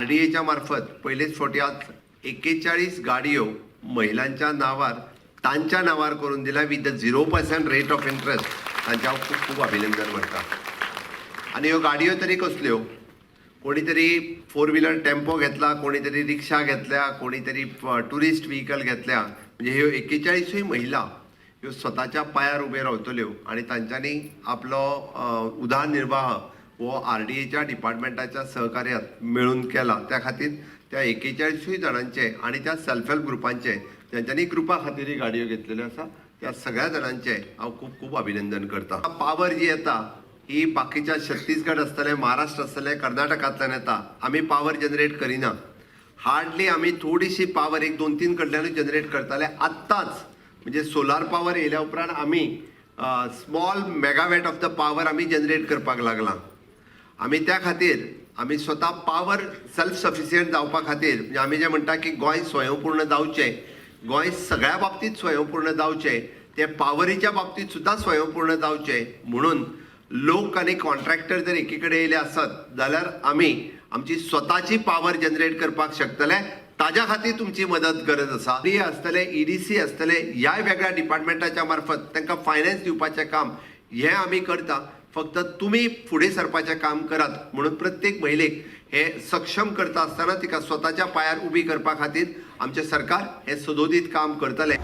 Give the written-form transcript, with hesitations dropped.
RDAच्या मार्फत पहिलेच फावटी आज 41 गाडयो महिलांच्या नावार तांच्या नावार करून दिला विथ 0% रेट ऑफ इंटरेस्ट. तांच्या खूप खूप अभिनंदन म्हणटा. आणि ह्यो गाडयो तरी कसल्यो, कोणी तरी 4 व्हीलर टेम्पो घेतला, कोणी तरी रिक्षा घेतल्या, कोणी तरी टुरिस्ट व्हेकल घेतल्या. म्हणजे ह्यो 41 महिला ह्यो स्वताच्या पायार उबे रावतल्यो आणि तांच्यांनी आपलो उदरनिर्वाह वो RDAच्या डिपार्टमेंटाच्या सहकार्यात मिळून केला. त्या खातीर त्या 41 जाणांचे आणि त्या सेल्फ हेल्प ग्रुपांचे ज्यांच्यांनी ग्रुपा खातीर ही गाडयो घेतलेल्यो आसा त्या सगळ्या जाणांचे हांव खूप खूप अभिनंदन करता. पावर जी येता ही बाकीच्या छत्तीसगड आसतले, महाराष्ट्र आसतले, कर्नाटकांतल्यान येता. आमी पावर जनरेट करिना. हार्डली आमी थोडीशी पावर 1-2-3 कडल्यानूच जनरेट करताले. आत्ताच म्हणजे सोलार पावर येयल्या उपरांत आमी small megawatt of the power आमी जनरेट करपाक लागला. आमी त्या खातीर आमी स्वता पावर सेल्फ सफिशियंट जावपा खातीर म्हणजे आमी जे म्हणटा की गोंय स्वयंपूर्ण जावचें, गोंय सगळ्या बाबतींत स्वयंपूर्ण जावचें, ते पावरीच्या बाबतींत सुद्दां स्वयंपूर्ण जावचें म्हणून लोक आनी कॉन्ट्रॅक्टर जर एकी कडेन येयले आसत जाल्यार आमी आमची स्वताची पावर जनरेट करपाक शकतले. ताज्या खातीर तुमची मदत गरज आसा. RDA आसतले, EDC आसतले, ह्या वेगळ्या डिपार्टमेंटाच्या मार्फत तांकां फायनान्स दिवपाचें काम हें आमी करता. फक्त तुम्ही फुडें सरपाचें काम करात म्हणून प्रत्येक महिलेक हे सक्षम करता आसतना तिका स्वताच्या पायार उबी करपा खातीर आमचें सरकार हे सदोदीत काम करतलें.